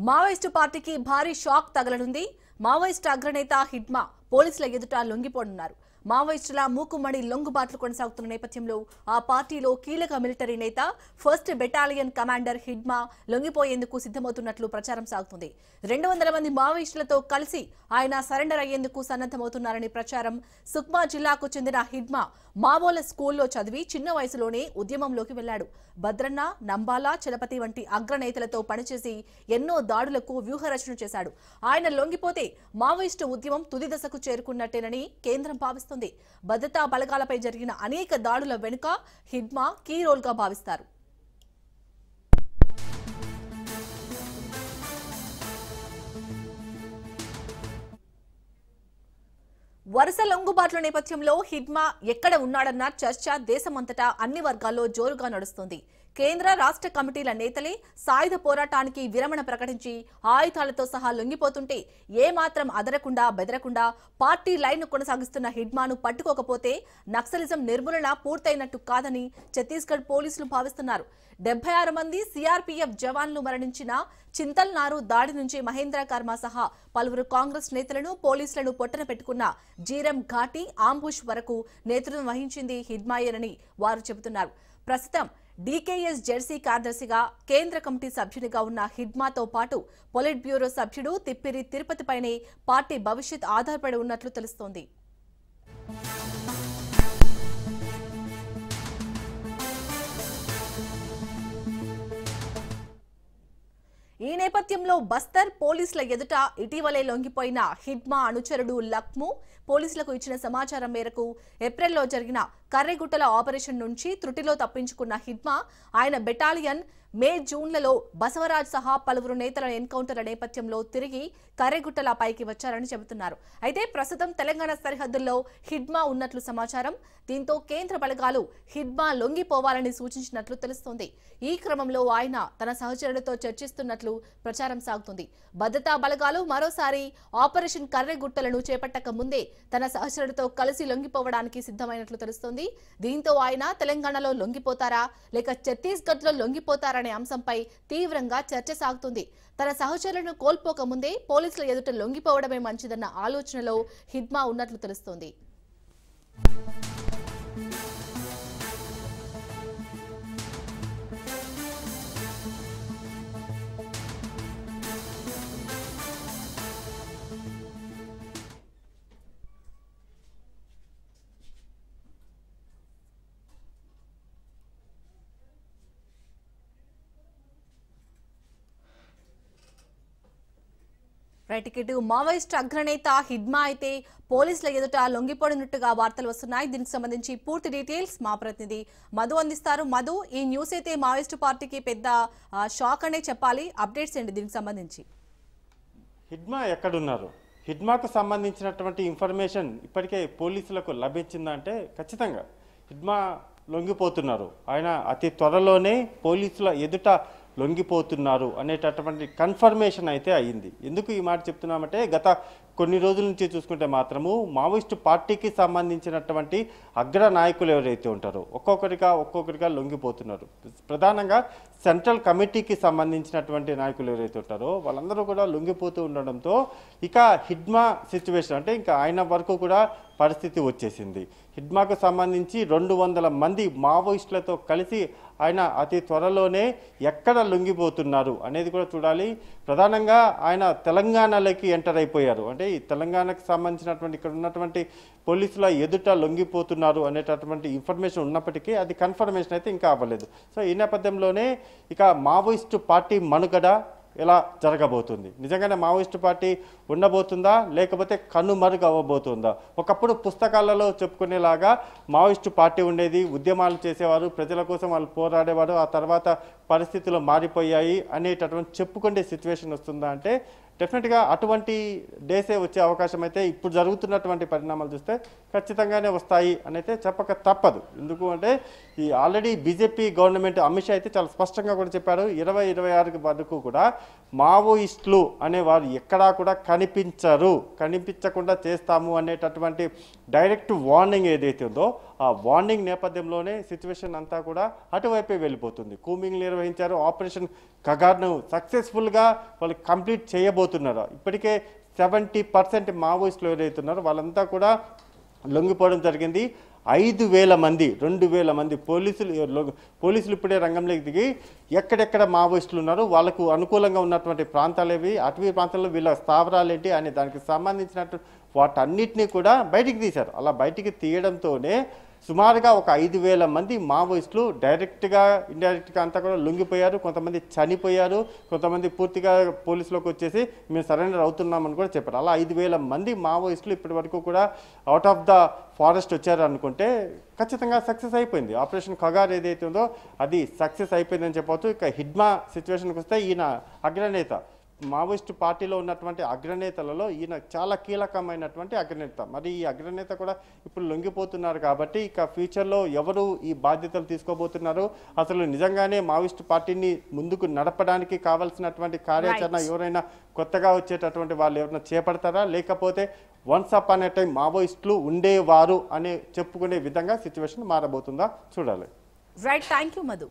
Maoist పార్టీకి భారీ shock తగలనుంది. Maoist అగ్రనేత హిడ్మా పోలీసుల ఎదుట లొంగిపోనున్నారు. మావోయిస్టుల మూకుమ్మడి లొంగుబాట్లు కొనసాగుతున్న నేపథ్యంలో ఆ పార్టీలో కీలక మిలిటరీ నేత 1st బెటాలియన్ కమాండర్ హిడ్మా లొంగిపోయేందుకు సిద్ధమవుతున్నట్లు ప్రచారం సాగుతుంది. 200 మంది మావోయిస్టులతో కలిసి ఆయన సరెండర్ అయ్యేందుకు సన్నద్ధమవుతున్నారని ప్రచారం. సుక్మా జిల్లాకు చెందిన హిడ్మా మావోల స్కూల్లో చదివి చిన్న వయసులోనే ఉద్యమంలోకి వెళ్లాడు. భద్రన్న, నంబాల, చలపతి వంటి అగ్రనేతలతో పనిచేసి ఎన్నో దాడులకు వ్యూహరచన చేశాడు. ఆయన లొంగిపోతే మావోయిస్టు ఉద్యమం తుది దశకు చేరుకున్నట్టేనని కేంద్రం భావిస్తుంది. భద్రతా బలగాలపై జరిగిన అనేక దాడుల వెనుక హిడ్మా కీ రోల్ గా భావిస్తారు. వరుస లొంగుబాట్ల నేపథ్యంలో హిడ్మా ఎక్కడ ఉన్నాడన్న చర్చ దేశమంతటా అన్ని వర్గాల్లో జోరుగా నడుస్తుంది. కేంద్ర రాష్ట్ర కమిటీల నేతలే సాయుధ పోరాటానికి విరమణ ప్రకటించి ఆయుధాలతో సహా లొంగిపోతుంటే ఏమాత్రం అదరకుండా బెదరకుండా పార్టీ లైన్ కొనసాగిస్తున్న హిడ్మాను పట్టుకోకపోతే నక్సలిజం నిర్మూలన పూర్తయినట్టు కాదని ఛత్తీస్గఢ్ పోలీసులు భావిస్తున్నారు. 76 మంది సిఆర్పీఎఫ్ జవాన్లు మరణించిన చింతల్నారు దాడి నుంచి మహేంద్ర కర్మ సహా పలువురు కాంగ్రెస్ నేతలను పోలీసులను పొట్టన పెట్టుకున్న జీరం ఘాటి ఆంబుష్ వరకు నేతృత్వం వహించింది హిడ్మాయేనని వారు చెబుతున్నారు. ప్రస్తుతం డీకేఎస్ జెర్సీ కార్యదర్శిగా కేంద్ర కమిటీ సభ్యునిగా ఉన్న హిడ్మాతో పాటు పొలిట్ బ్యూరో సభ్యుడు తిప్పిరి తిరుపతిపైనే పార్టీ భవిష్యత్ ఆధారపడి ఉన్నట్లు తెలుస్తోంది. ఈ నేపథ్యంలో బస్తర్ పోలీసుల ఎదుట ఇటీవలే లొంగిపోయిన హిడ్మా అనుచరుడు లక్ము పోలీసులకు ఇచ్చిన సమాచారం మేరకు ఏప్రిల్లో జరిగిన కర్రెగుట్టల ఆపరేషన్ నుంచి త్రుటిలో తప్పించుకున్న హిడ్మా ఆయన బెటాలియన్ మే జూన్లలో బసవరాజ్ సహా పలువురు నేతల ఎన్కౌంటర్ల నేపథ్యంలో తిరిగి కర్రెగుట్టల పైకి వచ్చారని చెబుతున్నారు. అయితే ప్రస్తుతం తెలంగాణ సరిహద్దుల్లో హిడ్మా ఉన్నట్లు సమాచారం. దీంతో కేంద్ర బలగాలు హిడ్మా లొంగిపోవాలని సూచించినట్లు తెలుస్తోంది. ఈ క్రమంలో ఆయన తన సహచరులతో చర్చిస్తున్నట్లు ప్రచారం సాగుతుంది. భద్రతా బలగాలు మరోసారి ఆపరేషన్ కర్రెగుట్టలను చేపట్టక ముందే తన సహచరులతో కలిసి లొంగిపోవడానికి సిద్ధమైనట్లు తెలుస్తోంది. దీంతో ఆయన తెలంగాణలో లొంగిపోతారా లేక ఛత్తీస్గఢ్ లో లొంగిపోతారా అనే అంశంపై తీవ్రంగా చర్చ సాగుతుంది. తన సహచరులను కోల్పోక ముందే పోలీసుల ఎదుట లొంగిపోవడమే మంచిదన్న ఆలోచనలో హిడ్మా ఉన్నట్లు తెలుస్తోంది. రైటికెటు మావోయిస్ట్ అగ్రనేత హిడ్మా అయితే పోలీసుల ఎదుట లొంగిపోయినట్టుగా వార్తలు వస్తున్నాయి. దీనికి సంబంధించి పూర్తి డీటెయిల్స్ మా ప్రతినిధి మధు అందిస్తారు. మధు, ఈ న్యూస్ అయితే మావోయిస్టు పార్టీకి పెద్ద షాక్ అనే చెప్పాలి. అప్డేట్స్ ఏంటి దీనికి సంబంధించి? హిడ్మా ఎక్కడున్నారు? హిడ్మాకు సంబంధించినటువంటి ఇన్ఫర్మేషన్ ఇప్పటికే పోలీసులకు లభించిందంటే ఖచ్చితంగా హిడ్మా లొంగిపోతున్నారు. ఆయన అతి త్వరలోనే పోలీసుల ఎదుట లొంగిపోతున్నారు అనేటటువంటి కన్ఫర్మేషన్ అయితే అయ్యింది. ఎందుకు ఈ మాట చెప్తున్నామంటే గత కొన్ని రోజుల నుంచి చూసుకుంటే మాత్రము మావోయిస్టు పార్టీకి సంబంధించినటువంటి అగ్ర నాయకులు ఎవరైతే ఉంటారో ఒక్కొక్కరిగా లొంగిపోతున్నారు. ప్రధానంగా సెంట్రల్ కమిటీకి సంబంధించినటువంటి నాయకులు ఎవరైతే ఉంటారో వాళ్ళందరూ కూడా లొంగిపోతూ ఉండడంతో ఇక హిడ్మా సిచ్యువేషన్ అంటే ఇంకా ఆయన వరకు కూడా పరిస్థితి వచ్చేసింది. హిడ్మాకు సంబంధించి 200 మంది మావోయిస్టులతో కలిసి ఆయన అతి త్వరలోనే ఎక్కడ లొంగిపోతున్నారు అనేది కూడా చూడాలి. ప్రధానంగా ఆయన తెలంగాణలోకి ఎంటర్ అయిపోయారు. అంటే ఈ తెలంగాణకు సంబంధించినటువంటి ఇక్కడ ఉన్నటువంటి పోలీసుల ఎదుట లొంగిపోతున్నారు అనేటటువంటి ఇన్ఫర్మేషన్ ఉన్నప్పటికీ అది కన్ఫర్మేషన్ అయితే ఇంకా అవ్వలేదు. సో ఈ నేపథ్యంలోనే ఇక మావోయిస్టు పార్టీ మనుగడ ఎలా జరగబోతుంది, నిజంగానే మావోయిస్టు పార్టీ ఉండబోతుందా లేకపోతే కనుమరుగు అవ్వబోతుందా? ఒకప్పుడు పుస్తకాలలో చెప్పుకునేలాగా మావోయిస్టు పార్టీ ఉండేది, ఉద్యమాలు చేసేవారు, ప్రజల కోసం వాళ్ళు పోరాడేవారు, ఆ తర్వాత పరిస్థితులు మారిపోయాయి అనేటటువంటి చెప్పుకునే సిచ్యువేషన్ వస్తుందా అంటే డెఫినెట్గా అటువంటి డేసే వచ్చే అవకాశం అయితే ఇప్పుడు జరుగుతున్నటువంటి పరిణామాలు చూస్తే ఖచ్చితంగానే వస్తాయి అని అయితే చెప్పక తప్పదు. ఎందుకు అంటే ఈ already BJP government Amit Shah అయితే చాలా స్పష్టంగా కూడా చెప్పారు, 2026 వరకు కూడా మావోయిస్టులు అనేవారు ఎక్కడా కూడా కనిపించకుండా చేస్తాము అనేటటువంటి డైరెక్ట్ వార్నింగ్ ఏదైతే ఉందో ఆ వార్నింగ్ నేపథ్యంలోనే సిచ్యువేషన్ అంతా కూడా అటువైపే వెళ్ళిపోతుంది. కూంబింగ్ నిర్వహించారు, ఆపరేషన్ కగార్ను సక్సెస్ఫుల్గా వాళ్ళు కంప్లీట్ చేయబోతున్నారు. ఇప్పటికే 70% మావోయిస్టులు ఎవరైతే ఉన్నారో వాళ్ళంతా కూడా లొంగిపోవడం జరిగింది. 5,000 మంది 2,000 మంది పోలీసులు ఇప్పుడే రంగంలోకి దిగి ఎక్కడెక్కడ మావోయిస్టులు ఉన్నారు, వాళ్ళకు అనుకూలంగా ఉన్నటువంటి ప్రాంతాలు ఏవి, అటవీ ప్రాంతాల్లో వీళ్ళ స్థావరాలు ఏంటి అని దానికి సంబంధించినట్టు వాటన్నిటినీ కూడా బయటికి తీశారు. అలా బయటికి తీయడంతోనే సుమారుగా ఒక 5,000 మంది మావోయిస్టులు డైరెక్ట్గా ఇండైరెక్ట్గా అంతా కూడా లొంగిపోయారు. కొంతమంది చనిపోయారు, కొంతమంది పూర్తిగా పోలీసులోకి వచ్చేసి మేము సరెండర్ అవుతున్నామని కూడా చెప్పారు. అలా 5,000 మంది మావోయిస్టులు ఇప్పటి వరకు కూడా అవుట్ ఆఫ్ ద ఫారెస్ట్ వచ్చారు అనుకుంటే ఖచ్చితంగా సక్సెస్ అయిపోయింది. ఆపరేషన్ ఖగార్ ఏదైతే ఉందో అది సక్సెస్ అయిపోయిందని చెప్పవచ్చు. ఇక హిడ్మా సిచ్యువేషన్కి వస్తే ఈయన అగ్రనేత, మావోయిస్టు పార్టీలో ఉన్నటువంటి అగ్రనేతలలో ఈయన చాలా కీలకమైనటువంటి అగ్రనేత. మరి ఈ అగ్రనేత కూడా ఇప్పుడు లొంగిపోతున్నారు కాబట్టి ఇక ఫ్యూచర్లో ఎవరు ఈ బాధ్యతలు తీసుకోబోతున్నారు, అసలు నిజంగానే మావోయిస్టు పార్టీని ముందుకు నడపడానికి కావాల్సినటువంటి కార్యాచరణ ఎవరైనా కొత్తగా వచ్చేటటువంటి వాళ్ళు ఎవరైనా చేపడతారా, లేకపోతే వన్స్ అప్ అనే టైం మావోయిస్టులు ఉండేవారు అనే చెప్పుకునే విధంగా సిచ్యువేషన్ మారబోతుందా చూడాలి. Right, thank you Madhu.